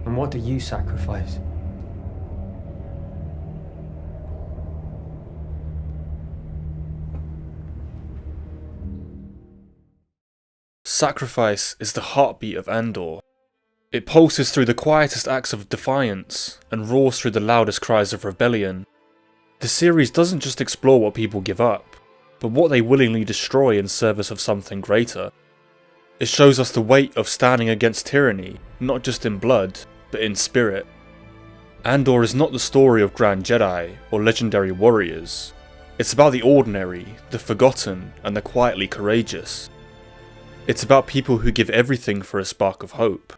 And what do you sacrifice? Sacrifice is the heartbeat of Andor. It pulses through the quietest acts of defiance and roars through the loudest cries of rebellion. The series doesn't just explore what people give up, but what they willingly destroy in service of something greater. It shows us the weight of standing against tyranny, not just in blood, but in spirit. Andor is not the story of grand Jedi or legendary warriors. It's about the ordinary, the forgotten, and the quietly courageous. It's about people who give everything for a spark of hope.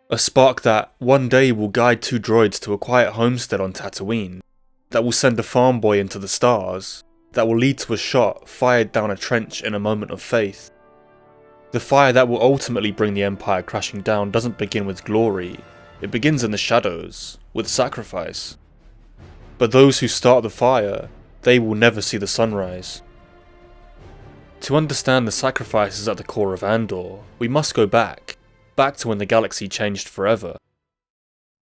A spark that, one day, will guide two droids to a quiet homestead on Tatooine, that will send a farm boy into the stars, that will lead to a shot fired down a trench in a moment of faith. The fire that will ultimately bring the Empire crashing down doesn't begin with glory, it begins in the shadows, with sacrifice. But those who start the fire, they will never see the sunrise. To understand the sacrifices at the core of Andor, we must go back to when the galaxy changed forever.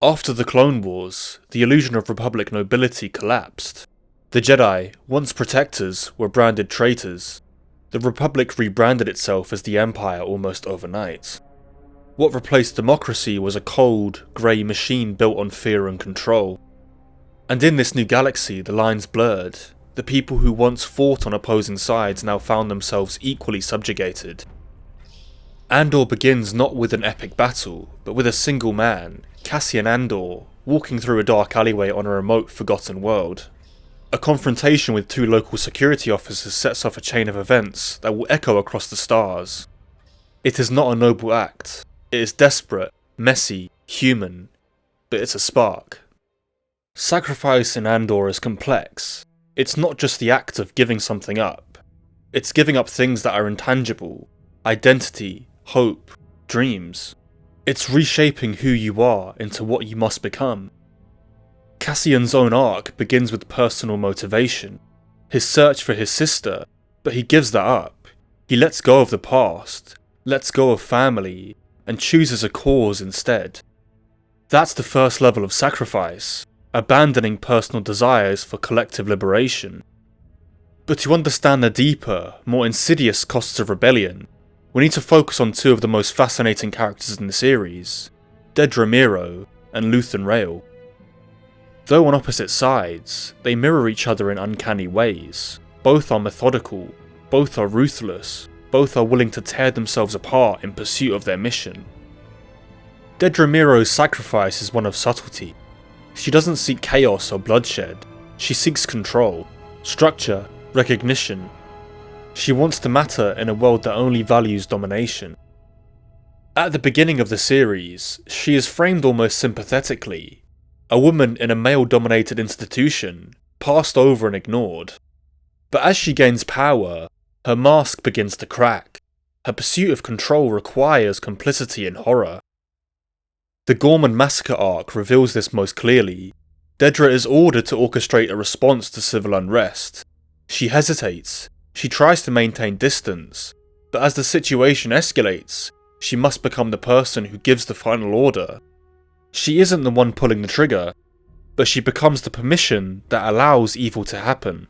After the Clone Wars, the illusion of Republic nobility collapsed. The Jedi, once protectors, were branded traitors. The Republic rebranded itself as the Empire almost overnight. What replaced democracy was a cold, grey machine built on fear and control. And in this new galaxy, the lines blurred. The people who once fought on opposing sides now found themselves equally subjugated. Andor begins not with an epic battle, but with a single man, Cassian Andor, walking through a dark alleyway on a remote, forgotten world. A confrontation with two local security officers sets off a chain of events that will echo across the stars. It is not a noble act. It is desperate, messy, human, but it's a spark. Sacrifice in Andor is complex. It's not just the act of giving something up. It's giving up things that are intangible, identity, hope, dreams. It's reshaping who you are into what you must become. Cassian's own arc begins with personal motivation, his search for his sister, but he gives that up. He lets go of the past, lets go of family, and chooses a cause instead. That's the first level of sacrifice, abandoning personal desires for collective liberation. But to understand the deeper, more insidious costs of rebellion, we need to focus on two of the most fascinating characters in the series, Dedra Meero and Luthen Rael. Though on opposite sides, they mirror each other in uncanny ways. Both are methodical, both are ruthless, both are willing to tear themselves apart in pursuit of their mission. Dedra Meero's sacrifice is one of subtlety. She doesn't seek chaos or bloodshed, she seeks control, structure, recognition. She wants to matter in a world that only values domination. At the beginning of the series, she is framed almost sympathetically, a woman in a male-dominated institution, passed over and ignored. But as she gains power, her mask begins to crack. Her pursuit of control requires complicity and horror. The Gorman massacre arc reveals this most clearly. Dedra is ordered to orchestrate a response to civil unrest. She hesitates. She tries to maintain distance, but as the situation escalates, she must become the person who gives the final order. She isn't the one pulling the trigger, but she becomes the permission that allows evil to happen.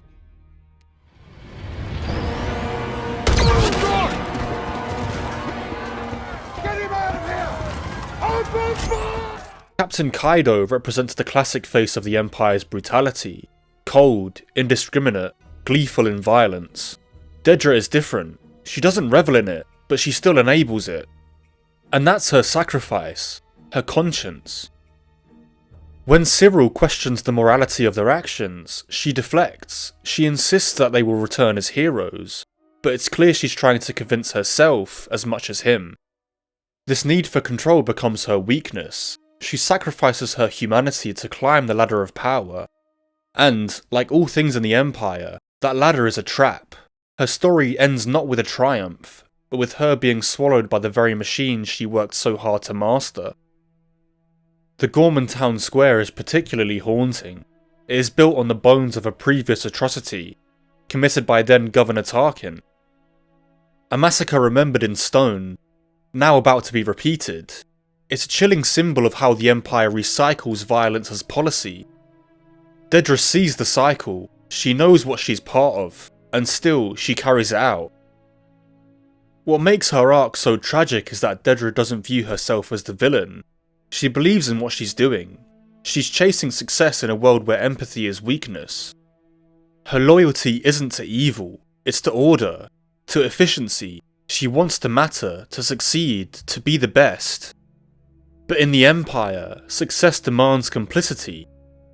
Captain Kaido represents the classic face of the Empire's brutality. Cold, indiscriminate, gleeful in violence. Dedra is different. She doesn't revel in it, but she still enables it. And that's her sacrifice, her conscience. When Cyril questions the morality of their actions, she deflects. She insists that they will return as heroes, but it's clear she's trying to convince herself as much as him. This need for control becomes her weakness. She sacrifices her humanity to climb the ladder of power. And, like all things in the Empire, that ladder is a trap. Her story ends not with a triumph, but with her being swallowed by the very machine she worked so hard to master. The Gorman Town Square is particularly haunting. It is built on the bones of a previous atrocity, committed by then Governor Tarkin. A massacre remembered in stone, now about to be repeated. It's a chilling symbol of how the Empire recycles violence as policy. Dedra sees the cycle, she knows what she's part of, and still she carries it out. What makes her arc so tragic is that Dedra doesn't view herself as the villain. She believes in what she's doing. She's chasing success in a world where empathy is weakness. Her loyalty isn't to evil, it's to order, to efficiency. She wants to matter, to succeed, to be the best. But in the Empire, success demands complicity,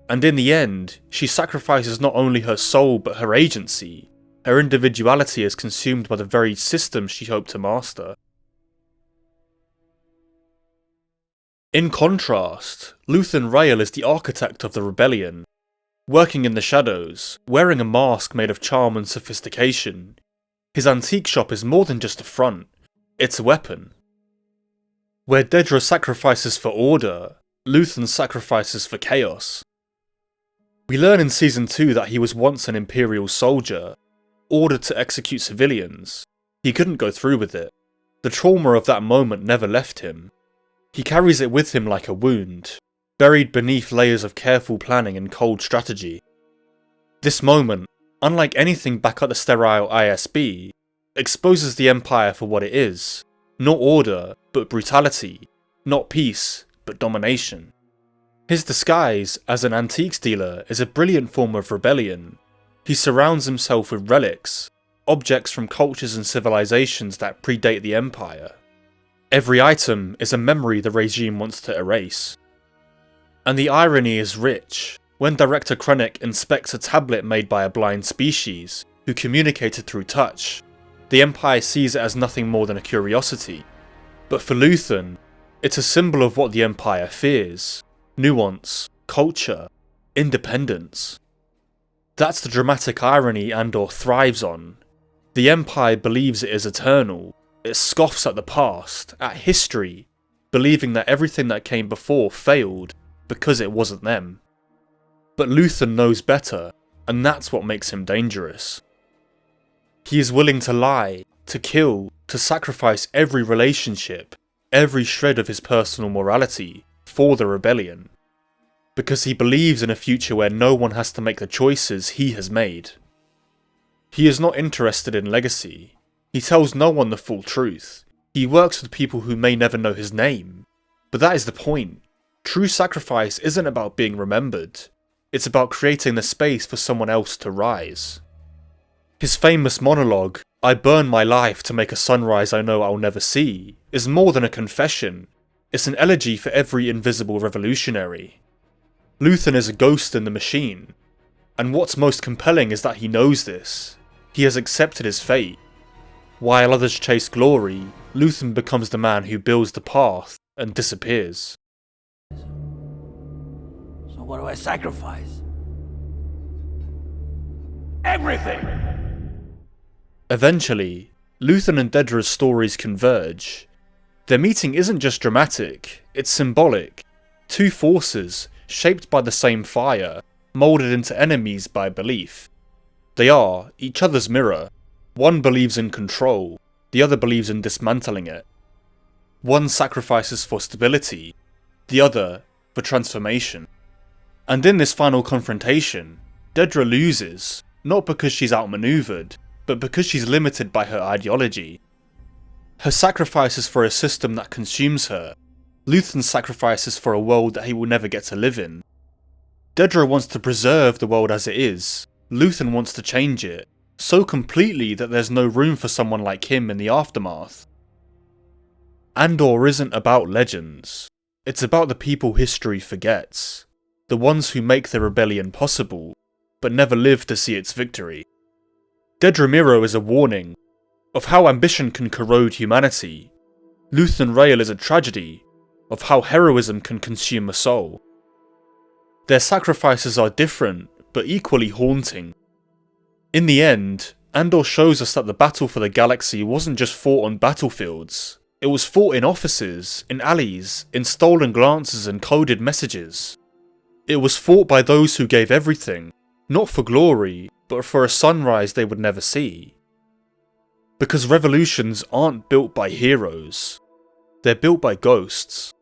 and in the end, she sacrifices not only her soul but her agency. Her individuality is consumed by the very system she hoped to master. In contrast, Luthen Rael is the architect of the rebellion. Working in the shadows, wearing a mask made of charm and sophistication, his antique shop is more than just a front, it's a weapon. Where Dedra sacrifices for order, Luthen sacrifices for chaos. We learn in Season 2 that he was once an Imperial soldier, ordered to execute civilians. He couldn't go through with it. The trauma of that moment never left him. He carries it with him like a wound, buried beneath layers of careful planning and cold strategy. This moment, unlike anything back at the sterile ISB, exposes the Empire for what it is. Not order, but brutality. Not peace, but domination. His disguise as an antiques dealer is a brilliant form of rebellion. He surrounds himself with relics, objects from cultures and civilizations that predate the Empire. Every item is a memory the regime wants to erase. And the irony is rich. When Director Krennic inspects a tablet made by a blind species, who communicated through touch, the Empire sees it as nothing more than a curiosity. But for Luthen, it's a symbol of what the Empire fears: nuance, culture, independence. That's the dramatic irony Andor thrives on. The Empire believes it is eternal. It scoffs at the past, at history, believing that everything that came before failed because it wasn't them. But Luthen knows better, and that's what makes him dangerous. He is willing to lie, to kill, to sacrifice every relationship, every shred of his personal morality, for the rebellion. Because he believes in a future where no one has to make the choices he has made. He is not interested in legacy. He tells no one the full truth. He works with people who may never know his name. But that is the point. True sacrifice isn't about being remembered. It's about creating the space for someone else to rise. His famous monologue, "I burn my life to make a sunrise I know I'll never see," is more than a confession. It's an elegy for every invisible revolutionary. Luthen is a ghost in the machine. And what's most compelling is that he knows this. He has accepted his fate. While others chase glory, Luthen becomes the man who builds the path and disappears. So what do I sacrifice? Everything! Eventually, Luthen and Dedra's stories converge. Their meeting isn't just dramatic, it's symbolic. Two forces, shaped by the same fire, moulded into enemies by belief. They are each other's mirror. One believes in control, the other believes in dismantling it. One sacrifices for stability, the other for transformation. And in this final confrontation, Dedra loses, not because she's outmaneuvered, but because she's limited by her ideology. Her sacrifice is for a system that consumes her. Luthen's sacrifice is for a world that he will never get to live in. Dedra wants to preserve the world as it is. Luthen wants to change it, so completely that there's no room for someone like him in the aftermath. Andor isn't about legends. It's about the people history forgets. The ones who make the rebellion possible, but never live to see its victory. Dedra Meero is a warning of how ambition can corrode humanity. Luthen Rael is a tragedy of how heroism can consume a soul. Their sacrifices are different, but equally haunting. In the end, Andor shows us that the battle for the galaxy wasn't just fought on battlefields. It was fought in offices, in alleys, in stolen glances and coded messages. It was fought by those who gave everything, not for glory, but for a sunrise they would never see. Because revolutions aren't built by heroes. They're built by ghosts.